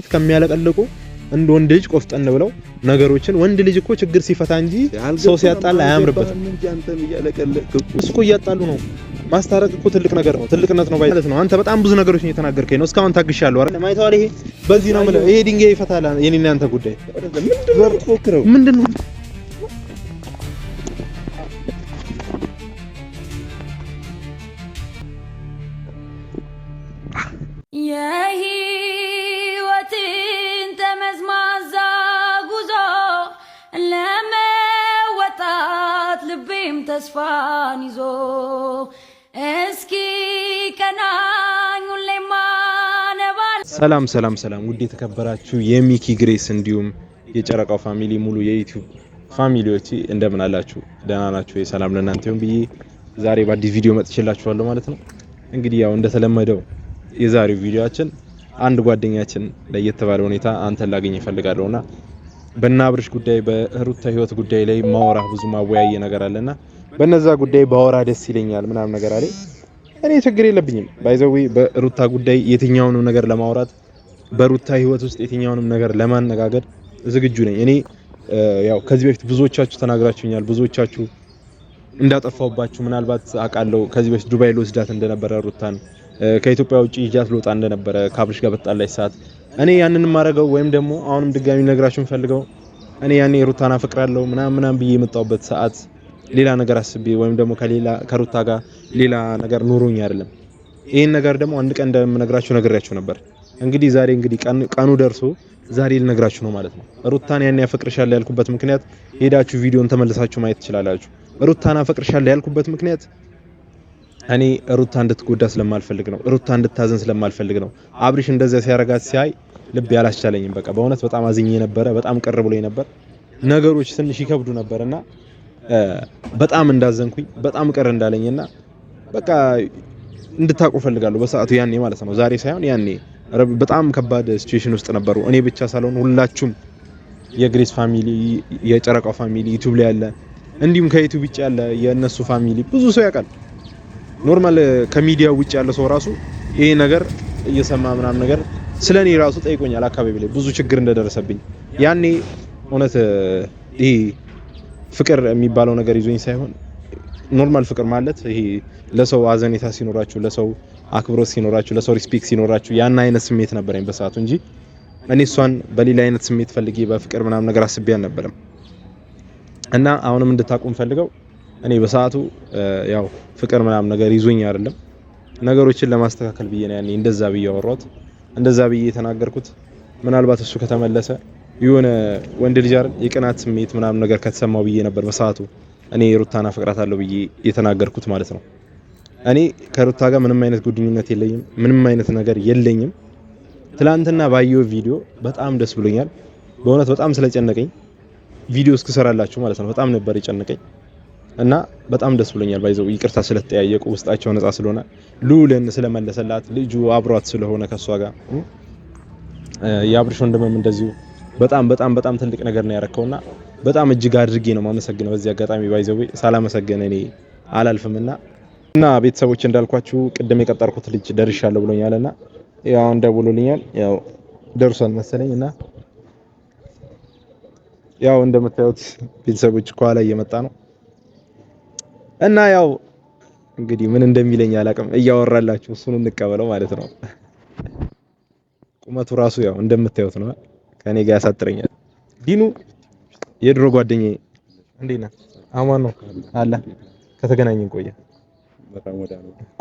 ከሚያለቀልቁ እንደ ወንድ ልጅ ቆፍጠን ብለው ነገሮችን ወንድ ልጅ እኮ ችግር ሲፈታ እንጂ ሰው ሲያጣላ አያምርበትም። እሱ እኮ እያጣሉ ነው። ማስታረቅ እኮ ትልቅ ነገር ነው፣ ትልቅነት ነው ማለት ነው። አንተ በጣም ብዙ ነገሮችን እየተናገርከኝ ነው። እስካሁን ታግሻለሁ አይደል? ማይተዋል ይሄ በዚህ ነው ማለት ይሄ ድንጋይ ይፈታል። የኔና አንተ ጉዳይ ምንድነው? የህይወትን ተመዝማዛ ጉዞ ለመወጣት ልቤም ተስፋን ይዞ እስኪ ቀናኝ ሁሌማ ነባል። ሰላም ውድ የተከበራችሁ የሚኪ ግሬስ እንዲሁም የጨረቃው ፋሚሊ ሙሉ የዩቲዩብ ፋሚሊዎች እንደምን አላችሁ? ደህና ናችሁ? ሰላም ለእናንተ ይሁን ብዬ ዛሬ በአዲስ ቪዲዮ መጥቼላችኋለሁ ማለት ነው። እንግዲህ ያው እንደተለመደው የዛሬው ቪዲዮአችን አንድ ጓደኛችን ለየት ባለ ሁኔታ አንተን ላገኝ እፈልጋለሁና በእናብርሽ ጉዳይ በሩታ ህይወት ጉዳይ ላይ ማወራ ብዙ ማወያየ ነገር አለና በነዛ ጉዳይ ባወራ ደስ ይለኛል ምናምን ነገር አለ። እኔ ችግር የለብኝም ባይዘው በሩታ ጉዳይ የትኛውንም ነገር ለማውራት በሩታ ህይወት ውስጥ የትኛውንም ነገር ለማነጋገር ዝግጁ ነኝ። እኔ ያው ከዚህ በፊት ብዙዎቻችሁ ተናግራችሁኛል። ብዙዎቻችሁ እንዳጠፋውባችሁ ምናልባት አውቃለሁ። ከዚህ በፊት ዱባይ ልወስዳት እንደነበረ ሩታን ከኢትዮጵያ ውጪ ይጃት ልወጣ እንደነበረ ካብርሽ ጋር በጣላች ሰዓት እኔ ያንንም ማረጋው ወይም ደግሞ አሁንም ድጋሚ ነግራችሁ ፈልገው እኔ ያኔ ሩታና ፍቅራለሁ ምናምን ብዬ የመጣውበት ሰዓት ሌላ ነገር አስቤ ወይም ደግሞ ከሩታ ጋር ሌላ ነገር ኑሮኝ አይደለም። ይሄን ነገር ደግሞ አንድ ቀን እንደምነግራችሁ ነግሬያችሁ ነበር። እንግዲህ ዛሬ ቀኑ ደርሶ ዛሬ ልነግራችሁ ነው ማለት ነው። ሩታን ያኔ ያፈቅርሻለሁ ያልኩበት ምክንያት ሄዳችሁ ቪዲዮን ተመልሳችሁ ማየት ትችላላችሁ። ሩታን አፈቅርሻለሁ ያልኩበት ምክንያት እኔ ሩታ እንድትጎዳ ስለማልፈልግ ነው። ሩታ እንድታዘን ስለማልፈልግ ነው። አብርሽ እንደዛ ሲያረጋት ሲያይ ልብ ያላስቻለኝም በቃ በእውነት በጣም አዝኜ ነበር። በጣም ቅር ብሎኝ ነበር። ነገሮች ትንሽ ይከብዱ ነበርና በጣም እንዳዘንኩኝ በጣም ቅር እንዳለኝና በቃ እንድታውቁ ፈልጋለሁ በሰዓቱ ያኔ ማለት ነው። ዛሬ ሳይሆን ያኔ በጣም ከባድ ሲቹዌሽን ውስጥ ነበሩ። እኔ ብቻ ሳልሆን ሁላችሁም የግሬስ ፋሚሊ የጨረቃው ፋሚሊ ዩቲዩብ ላይ ያለ እንዲሁም ከዩቲዩብ ውጭ ያለ የነሱ ፋሚሊ ብዙ ሰው ያውቃል። ኖርማል ከሚዲያ ውጭ ያለ ሰው ራሱ ይሄ ነገር እየሰማ ምናምን ነገር ስለኔ ራሱ ጠይቆኛል። አካባቢ ላይ ብዙ ችግር እንደደረሰብኝ ያኔ እውነት ይሄ ፍቅር የሚባለው ነገር ይዞኝ ሳይሆን ኖርማል ፍቅር ማለት ይሄ ለሰው አዘኔታ ሲኖራችሁ፣ ለሰው አክብሮት ሲኖራችሁ፣ ለሰው ሪስፔክት ሲኖራችሁ ያን አይነት ስሜት ነበረኝ በሰዓቱ እንጂ እኔ እሷን በሌላ አይነት ስሜት ፈልጌ በፍቅር ምናምን ነገር አስቤ አልነበረም። እና አሁንም እንድታቁም ፈልገው እኔ በሰዓቱ ያው ፍቅር ምናምን ነገር ይዞኝ አይደለም ነገሮችን ለማስተካከል ብዬ ነው ያኔ እንደዛ ብዬ አወራሁት፣ እንደዛ ብዬ የተናገርኩት። ምናልባት እሱ ከተመለሰ የሆነ ወንድ ልጅ አይደል የቅናት ስሜት ምናምን ነገር ከተሰማው ብዬ ነበር በሰዓቱ እኔ ሩታና ፍቅራታለሁ ብዬ የተናገርኩት ማለት ነው። እኔ ከሩታ ጋር ምንም አይነት ግንኙነት የለኝም፣ ምንም አይነት ነገር የለኝም። ትላንትና ባየው ቪዲዮ በጣም ደስ ብሎኛል በእውነት በጣም ስለጨነቀኝ ቪዲዮ እስክሰራላችሁ ማለት ነው በጣም ነበር የጨነቀኝ እና በጣም ደስ ብሎኛል። ባይዘው ይቅርታ ስለተጠያየቁ ውስጣቸው ነፃ ስለሆነ ሉልን ስለመለሰላት ልጁ አብሯት ስለሆነ ከሷ ጋር የአብርሽ ወንድምም እንደዚሁ በጣም ትልቅ ነገር ነው ያረከውና በጣም እጅግ አድርጌ ነው ማመሰግነው። በዚህ አጋጣሚ ባይዘው ሳላመሰግን እኔ አላልፍምና እና ቤተሰቦች እንዳልኳችሁ ቅድም የቀጠርኩት ልጅ ደርሻለሁ ብሎኛልና ያው እንደውሎልኛል ያው ደርሷል መሰለኝና ያው እንደምታዩት ቤተሰቦች ከኋላ እየመጣ ነው እና ያው እንግዲህ ምን እንደሚለኝ አላውቅም። እያወራላችሁ እሱን እንቀበለው ማለት ነው። ቁመቱ ራሱ ያው እንደምታዩት ነው። ከኔ ጋር ያሳጥረኛል። ዲኑ የድሮ ጓደኛዬ እንዴት ነህ? አማን ነው አለ ከተገናኘን ቆየ።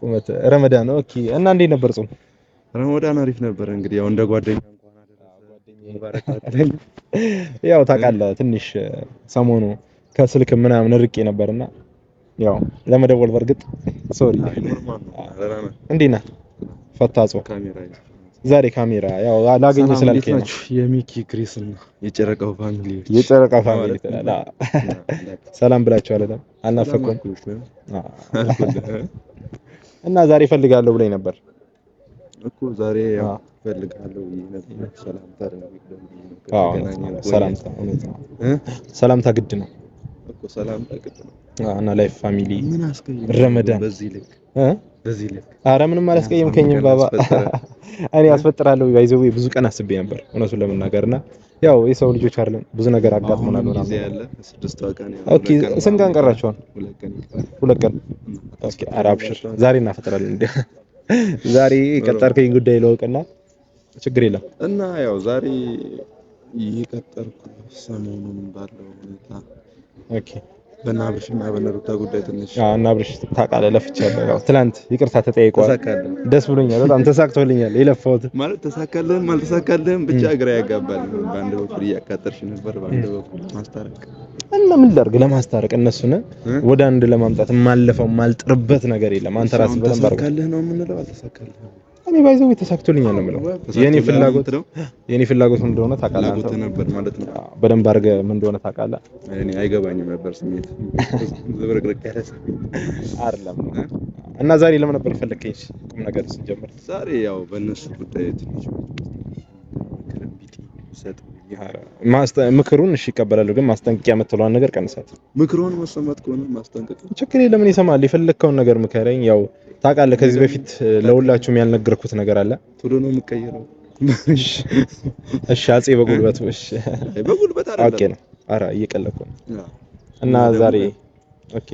ቁመት ረመዳን ኦኬ። እና እንዴት ነበር ጾም? ረመዳን አሪፍ ነበር። እንግዲህ ያው እንደ ጓደኛ እንኳን አይደለም ያው ታውቃለህ ትንሽ ሰሞኑ ከስልክ ምናምን ርቄ ነበርና ያው ለመደወል በርግጥ ሶሪ እንዴት ነህ? ፈታጾ ዛሬ ካሜራ ያው ላገኘ ስላልከኝ ነው። የሚኪ ግሬስ እና የጨረቃው ፋሚሊ ተላላ ሰላም ብላችኋል አይደል? አልናፈቁም እና ዛሬ ፈልጋለሁ ብለኝ ነበር እኮ ዛሬ ያው ፈልጋለሁ ነበር። ሰላምታ ግድ ነው እኮ ሰላምታ ግድ ነው እና ላይፍ ፋሚሊ ረመዳን በዚህ ልክ በዚህ ልክ ኧረ ምንም አላስቀየምከኝም ባባ። እኔ አስፈጥራለሁ ባይዘው ብዙ ቀን አስቤ ነበር እውነቱን ለመናገርና ያው የሰው ልጆች አይደለም ብዙ ነገር አጋጥሞናል ምናምን ያለ 6 ቀን ያው ኦኬ ስንት ቀን ቀራችሁ? 2 ቀን ኦኬ ኧረ አብሽር ዛሬ እናፈጥራለን እንዴ ዛሬ ቀጠርከኝ ጉዳይ ለውቅና ችግር የለም እና ያው ዛሬ ይቀጠርኩ ሰሞኑን ባለው ሁኔታ ኦኬ በናብርሽና በነሩታ ጉዳይ ትንሽ እና አብርሽ ታውቃለህ ለፍቻለሁ። ያው ትናንት ይቅርታ ተጠይቀዋል። ደስ ብሎኛል በጣም ተሳክቶልኛል። የለፋሁት ማለት ተሳካልህም አልተሳካልህም ብቻ ግራ ያጋባል። በአንድ በኩል እያቃጠርሽ ነበር፣ በአንድ በኩል ማስታረቅ እና ምን ላድርግ ለማስታረቅ እነሱን ወደ አንድ ለማምጣት ማለፈው ማልጥርበት ነገር የለም። አንተ ራስህ በደንብ አድርገህ ተሳካልህ ነው የምንለው አልተሳካልህም እኔ ባይዘው ተሳክቶልኛል ነው የምለው። የኔ ፍላጎት ምን እንደሆነ ታውቃለህ አንተ ነበር ማለት ነው። በደንብ አድርገህ ምን እንደሆነ ታውቃለህ። እኔ አይገባኝም ነበር ስሜት ዝብርቅርቅ ያለ አይደለም። እና ዛሬ ለምን ነበር ፈለከኝ? ቁም ነገር ስንጀምር ዛሬ ያው በእነሱ ጉዳይ ትንሽ ምክሩን እሺ ይቀበላሉ፣ ግን ማስጠንቀቂያ የምትለዋን ነገር ቀንሳት። ምክሩን መስማት ከሆነ ማስጠንቀቅ ችግር የለም እኔ እሰማለሁ። የፈለከውን ነገር ምከረኝ። ያው ታውቃለህ ከዚህ በፊት ለሁላችሁም ያልነገርኩት ነገር አለ። ቶሎ ነው የምቀየረው። እሺ አጼ በጉልበት እሺ በጉልበት አይደለም ኦኬ ነው። ኧረ እየቀለድኩ ነው። እና ዛሬ ኦኬ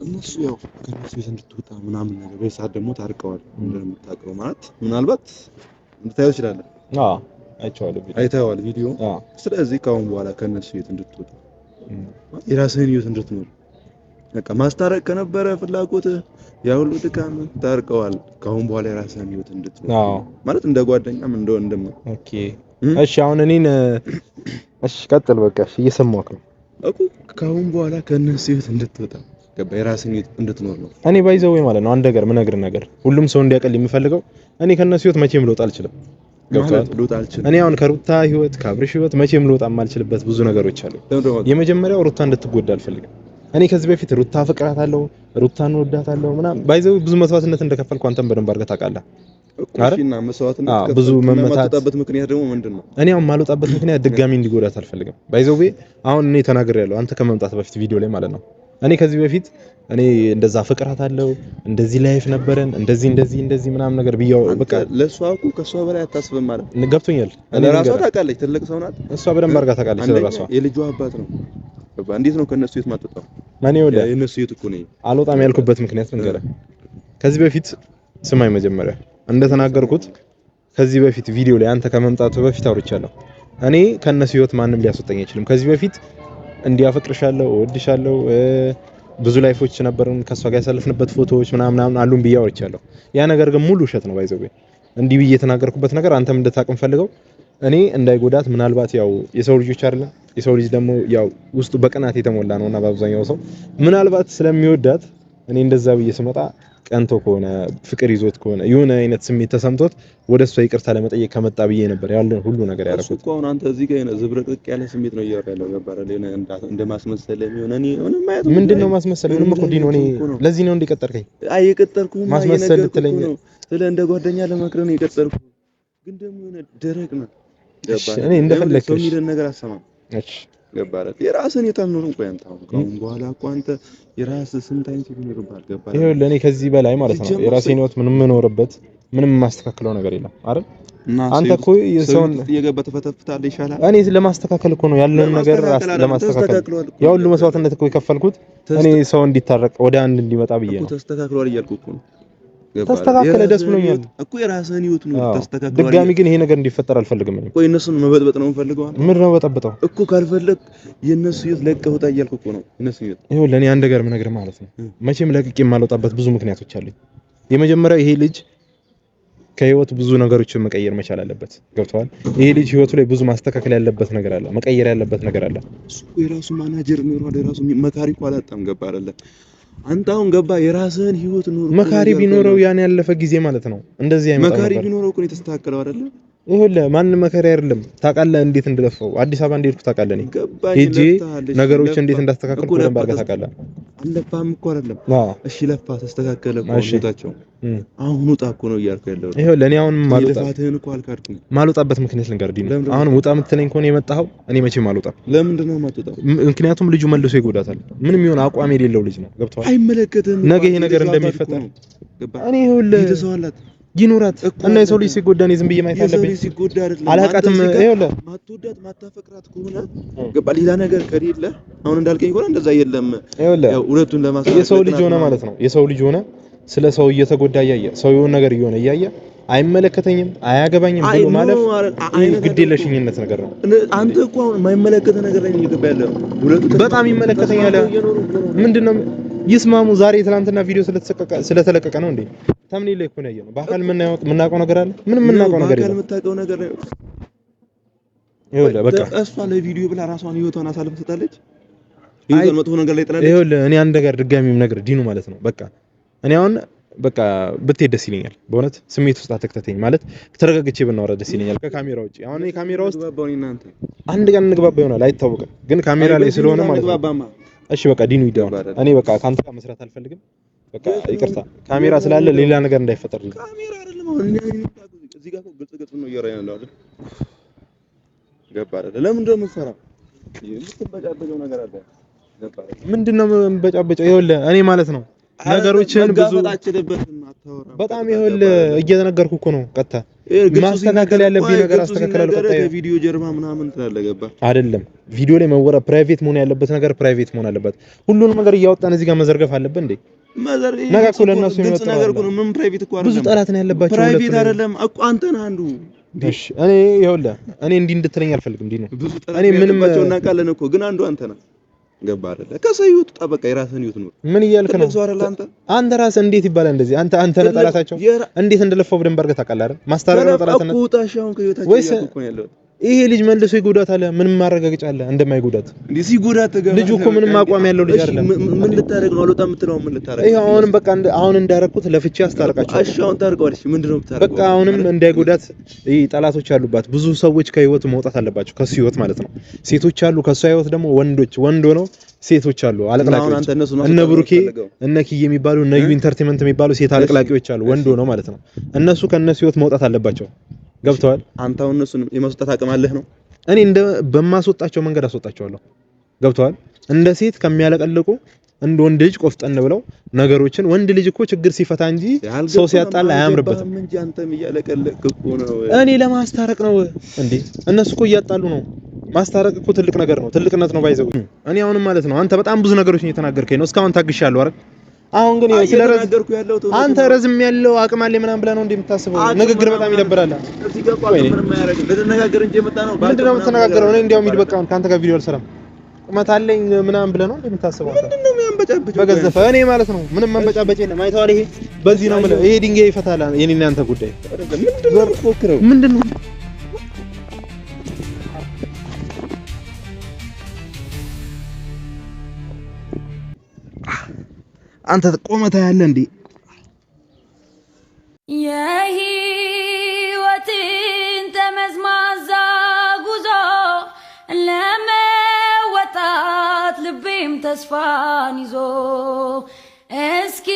እነሱ ያው ከነሱ እንድትወጣ ምናምን ነገር በሰዓት ደግሞ ታርቀዋል እንደምታውቀው ማለት ምናልባት እንድታየው ይችላል። አይተኸዋል ቪዲዮ። ስለዚህ ካሁን በኋላ ከነሱ ቤት እንድትወጣ የራስህን ህይወት እንድትኖር በቃ ማስታረቅ ከነበረ ፍላጎት ያ ሁሉ ድካም ታርቀዋል። ካሁን በኋላ የራስህን ህይወት እንድትኖር ማለት እንደ ጓደኛም እንደ ወንድም። ኦኬ እሺ አሁን እኔን እሺ ቀጥል በቃ እየሰማሁህ ነው እኮ ካሁን በኋላ ከነሱ ህይወት እንድትወጣ ገባ የራስህን ህይወት እንድትኖር ነው። እኔ ባይዘው ወይ ማለት ነው አንድ ነገር ምነግርህ ነገር ሁሉም ሰው እንዲያቀል የምፈልገው እኔ ከነሱ ህይወት መቼም ልወጣ አልችልም። ገብቷል? እኔ አሁን ከሩታ ህይወት ከአብርሽ ህይወት መቼም ልወጣ የማልችልበት ብዙ ነገሮች አሉ። የመጀመሪያው ሩታ እንድትጎዳ አልፈልግም። እኔ ከዚህ በፊት ሩታ ፍቅራታለሁ፣ ሩታን ወዳታለሁ ምናምን ባይዘው ብዙ መስዋዕትነት እንደከፈልኩ አንተም በደንብ አድርገህ ታውቃለህ። እሺና መስዋዕትነት ብዙ መመታበት ምክንያት ደግሞ ምንድነው? እኔ አሁን ማልወጣበት ምክንያት ድጋሚ እንዲጎዳት አልፈልግም። ባይዘው አሁን እኔ ተናግሬያለሁ አንተ ከመምጣት በፊት ቪዲዮ ላይ ማለት ነው። እኔ ከዚህ በፊት እኔ እንደዛ ፍቅራታለሁ እንደዚህ ላይፍ ነበረን እንደዚህ ምናምን ነገር ብያው በቃ ለሷ እኮ ከሷ በላይ አታስብም ማለት ገብቶኛል። እኔ ራሷ ታውቃለች፣ ትልቅ ሰው ናት። እሷ በደንብ አድርጋ ታውቃለች ስለራሷ። የልጇ አባት ነው። እንዴት ነው ከነሱ የት ማጥጣው? ማን ይወላ የነሱ የት እኮ ነው አልወጣም ያልኩበት ምክንያት ልንገርህ። ከዚህ በፊት ስማኝ፣ መጀመሪያ እንደተናገርኩት ከዚህ በፊት ቪዲዮ ላይ አንተ ከመምጣቱ በፊት አውርቻለሁ። እኔ ከነሱ ህይወት ማንም ሊያስወጣኝ አይችልም። ከዚህ በፊት እንዲያፈቅርሻለሁ፣ እወድሻለሁ ብዙ ላይፎች ነበርን ከሷ ጋር ያሳለፍንበት ፎቶዎች ምናምን አሉን ብዬ አውርቻለሁ። ያ ነገር ግን ሙሉ ውሸት ነው። ባይዘው እንዲህ ብዬ የተናገርኩበት ነገር አንተም እንድታቅም ፈልገው እኔ እንዳይጎዳት ምናልባት ያው የሰው ልጆች አይደለም የሰው ልጅ ደግሞ ያው ውስጡ በቅናት የተሞላ ነውና በአብዛኛው ሰው ምናልባት ስለሚወዳት እኔ እንደዛ ብዬ ስመጣ ቀንቶ ከሆነ ፍቅር ይዞት ከሆነ የሆነ አይነት ስሜት ተሰምቶት ወደሷ ይቅርታ ለመጠየቅ ከመጣ ብዬ ነበር ያለው ሁሉ ነገር ያደረኩት። እኮ አሁን አንተ እዚህ ጋር የሆነ ዝብርቅርቅ ያለ ስሜት ነው እያወራህ ያለው ገባህ አይደል? እንደ ማስመሰል የሚሆን እኔ ምንም ማለት ነው። ምንድነው ማስመሰል? ምንም እኮ ዲን እኔ ለዚህ ነው እንዲቀጠርከኝ። አይ የቀጠርኩህ ማስመሰል ልትለኝ ስለ እንደ ጓደኛ ለመክረህ ነው የቀጠርኩህ። ግን ደግሞ የሆነ ደረቅ ነው ገባህ? እኔ እንደፈለክ ሰው የሚልን ነገር አሰማም። እሺ ገባህ አይደል? የራስህን የታልኖር እንኳን አንተ አሁን በኋላ እኮ አንተ የራስህ ስንት አይነት ይኖርብሃል ገባህ? ይሄው ለኔ ከዚህ በላይ ማለት ነው የራሴን ህይወት ምንም የምኖርበት ምንም ማስተካከለው ነገር የለም አይደል? አንተ እኮ የሰውን እየገባ ተፈተፍታለህ ይሻላል። እኔ ለማስተካከል እኮ ነው ያለን ነገር ለማስተካከል ያው ሁሉ መስዋዕትነት እኮ የከፈልኩት እኔ ሰው እንዲታረቅ ወደ አንድ እንዲመጣ ብዬ ነው። ተስተካክሏል እያልኩ እኮ ነው። ተስተካከለ ደስ ብሎኛል እኮ የራስህን ህይወት ነው ተስተካክሏል። ድጋሚ ግን ይሄ ነገር እንዲፈጠር አልፈልግም እኔ። ቆይ እነሱን መበጥበጥ ነው የምፈልገው። ምን ነው በጠብጠው እኮ ካልፈለክ የነሱ ህይወት ለቀህ ወጣ እያልኩ እኮ ነው። እነሱ ህይወት ይሄው ለኔ አንድ ነገር ምነግርህ ማለት ነው መቼም ለቅቄ የማልወጣበት ብዙ ምክንያቶች አሉኝ። የመጀመሪያው ይሄ ልጅ ከህይወቱ ብዙ ነገሮችን መቀየር መቻል አለበት። ገብቷል? ይሄ ልጅ ህይወቱ ላይ ብዙ ማስተካከል ያለበት ነገር አለ፣ መቀየር ያለበት ነገር አለ። እሱ የራሱ ማናጀር ነው፣ የራሱ መካሪ እኮ አላጣም። ገባ አይደለ? አንተ አሁን ገባ የራስህን ህይወት ኑር። መካሪ ቢኖረው ያን ያለፈ ጊዜ ማለት ነው እንደዚህ አይመጣም። መካሪ ቢኖረው እኮ ነው የተስተካከለው አይደለ? ይኸውልህ ማንም መካሪ አይደለም። ታውቃለህ እንዴት እንደለፈው አዲስ አበባ እንደሄድኩ ታውቃለህ። እኔ ሄጄ ነገሮች እንዴት እንዳስተካከልኩ በደንብ አድርገህ ታውቃለህ። አለፋም እኮ አይደለም እሺ ለፋ ተስተካከለ እኮ ሁኔታቸው አሁን ውጣ እኮ ነው እያልኩ ያለው ይሄው ለኔ አሁን ማልወጣትህን እኮ አልካድኩም ማልወጣበት ምክንያት ልንገርህ አሁን ውጣ የምትለኝ ከሆነ የመጣኸው እኔ መቼም አልወጣም ለምንድን ነው የማትወጣው ምክንያቱም ልጁ መልሶ ይጎዳታል ምንም ይሁን አቋም የሌለው ልጅ ነው ገብቷል አይመለከትም ነገ ይሄ ነገር እንደሚፈጠር እኔ ይኸውልህ ይኑራት እና የሰው ልጅ ሲጎዳ ነው ዝም ብዬ ማየት አለብኝ ሲጎዳ አይደለም አላቃትም ይኸውልህ ማትወዳት ማታፈቅራት ከሆነ ገባ ሌላ ነገር ከሌለ አሁን እንዳልከኝ ከሆነ እንደዛ የለም ያው ሁለቱን ለማሳየት የሰው ልጅ ሆነ ማለት ነው የሰው ልጅ ሆነ ስለ ሰው እየተጎዳ ያየ ሰው የሆነ ነገር እየሆነ ያየ አይመለከተኝም አያገባኝም ብሎ ማለት ግዴለሽኝነት ነገር ነው አንተ እኮ አሁን የማይመለከተ ነገር ላይ እየገባ ያለው ሁለቱ በጣም ይመለከተኛል ምንድነው ይስማሙ ዛሬ ትናንትና ቪዲዮ ስለተለቀቀ ነው እንዴ ታምኔ ላይ እኮ ነው ያየነው በአካል ምናውቀው ነገር አለ ምንም ምናውቀው ነገር የለም የምታውቀው ነገር ነው ይኸውልህ በቃ እሷ ለቪዲዮ ብላ ራሷን ህይወቷን አሳልፋ ሰጣለች ይሄን መጥፎ ነገር ላይ ጥላለች ይኸውልህ እኔ አንድ ነገር ድጋሚም ነገር ዲኑ ማለት ነው በቃ እኔ አሁን በቃ ብትሄድ ደስ ይለኛል በእውነት ስሜት ውስጥ አትክተተኝ ማለት ተረጋግቼ ብናወራ ደስ ይለኛል ከካሜራ ውጪ አሁን እኔ ካሜራ ውስጥ አንድ ቀን እንግባባ ይሆናል አይታወቅም ግን ካሜራ ላይ ስለሆነ ማለት ነው እሺ በቃ ዲኑ ይደው እኔ በቃ ካንተ ጋር መስራት አልፈልግም በቃ ይቅርታ ካሜራ ስላለ ሌላ ነገር እንዳይፈጠር ካሜራ አይደለም አሁን እዚህ ጋር ግልጽ ነው እያወራኝ ያለው አይደል ገባ አይደል ለምን እንደምትሰራ የምትበጫበጨው ነገር አለ ገባ ምንድነው የምበጫበጨው ይኸውልህ እኔ ማለት ነው ነገሮችን ብዙ በጣም ይኸውልህ እየተነገርኩ እኮ ነው ቀጥታ ማስተካከል ያለብኝ ነገር አስተካክላለሁ ቀጥታ ቪዲዮ ጀርባ ምናምን ትላለህ ገባ አይደለም ቪዲዮ ላይ መወራ ፕራይቬት መሆን ያለበት ነገር ፕራይቬት መሆን አለበት ሁሉንም ነገር እያወጣን እዚህ ጋር መዘርገፍ አለብን እንዴ ነገር እኮ ለእነሱ የሚመጣው ነገር እኮ ነው ምን ፕራይቬት እኮ አይደለም ብዙ ጠላት ነው ያለባቸው ፕራይቬት አይደለም እኮ አንተ ነህ አንዱ እሺ እኔ ይኸውልህ እኔ እንዲህ እንድትለኝ አልፈልግም እንዴ ነው እኔ ምንም እናውቃለን እኮ ግን አንዱ አንተ ነህ ገባ አይደለ ከሰዩት ጠበቃ የራስህን ይሁት ነው ምን እያልክ ነው አንተ ራስህ እንዴት ይባላል እንደዚህ አንተ ነጠላታቸው እንዴት እንደለፈው በደንብ አድርገህ ታውቃለህ አይደል ማስተራራ ነጠላታነት ወጣሻውን ከህይወታቸው ያልኩ ነው ያለው ይሄ ልጅ መልሶ ይጎዳታል ምንም ማረጋገጫ አለ እንደማይጎዳት እንዴ ሲጎዳት ልጁ እኮ ምንም አቋም ያለው ልጅ አይደለም ምን ልታረግ ነው አልወጣ የምትለው ምን ልታረግ ይሄ አሁንም በቃ አሁን እንዳረኩት ለፍቼ አስታርቃቸው እሺ አሁን ታርቀዋለሽ ምንድነው የምታረገው በቃ አሁንም እንዳይጎዳት ይሄ ጠላቶች ያሉባት ብዙ ሰዎች ከህይወት መውጣት አለባቸው ከሱ ህይወት ማለት ነው ሴቶች አሉ ከሱ ህይወት ደግሞ ወንድ ሆነው ሴቶች አሉ አለቅላቂዎች እነ ብሩኬ እነ ኪዬ የሚባሉ እነ ዩ ኢንተርቴይንመንት የሚባሉ ሴት አለቅላቂዎች አሉ ወንድ ሆነው ማለት ነው እነሱ ከነሱ ህይወት መውጣት አለባቸው ገብተዋል አንተ አሁን እነሱን የማስወጣት አቅም አለህ ነው እኔ እንደ በማስወጣቸው መንገድ አስወጣቸዋለሁ ገብተዋል እንደ ሴት ከሚያለቀልቁ እንደ ወንድ ልጅ ቆፍጠን ብለው ነገሮችን ወንድ ልጅ እኮ ችግር ሲፈታ እንጂ ሰው ሲያጣላ አያምርበትም እንጂ አንተም እያለቀለቅክ እኮ ነው እኔ ለማስታረቅ ነው እንዴ እነሱ እኮ እያጣሉ ነው ማስታረቅ እኮ ትልቅ ነገር ነው ትልቅነት ነው ባይዘው እኔ አሁንም ማለት ነው አንተ በጣም ብዙ ነገሮችን እየተናገርከኝ ነው እስካሁን ታግሻለሁ አይደል አሁን ግን ስለረዝምኩ ያለው አንተ ረዝም ያለው አቅም አለ ምናምን ብለህ ነው እንደምታስበው ንግግር በጣም ይደብራል እዚህ ጋር ምንም ማያረግ ለተነጋገር እንጂ መጣ ነው ምንድነው የምትነጋገረው እኔ እንዲያውም ይድ በቃ ካንተ ጋር ቪዲዮ አልሰራም ቁመታለኝ ምናምን ብለህ ነው እንደምታስበው ምንድነው የሚያንበጫበጭ በገዘፈ እኔ ማለት ነው ምንም መንበጫበጭ የለም አይተዋል ይሄ በዚህ ነው ማለት ይሄ ድንጋይ ይፈታል የኔና አንተ ጉዳይ ምንድነው ፎክረው ምንድነው አንተ ቆመታ ያለ እንዴ የህይወትን ተመዝማዛ ጉዞ ለመወጣት ልቤም ተስፋን ይዞ እስኪ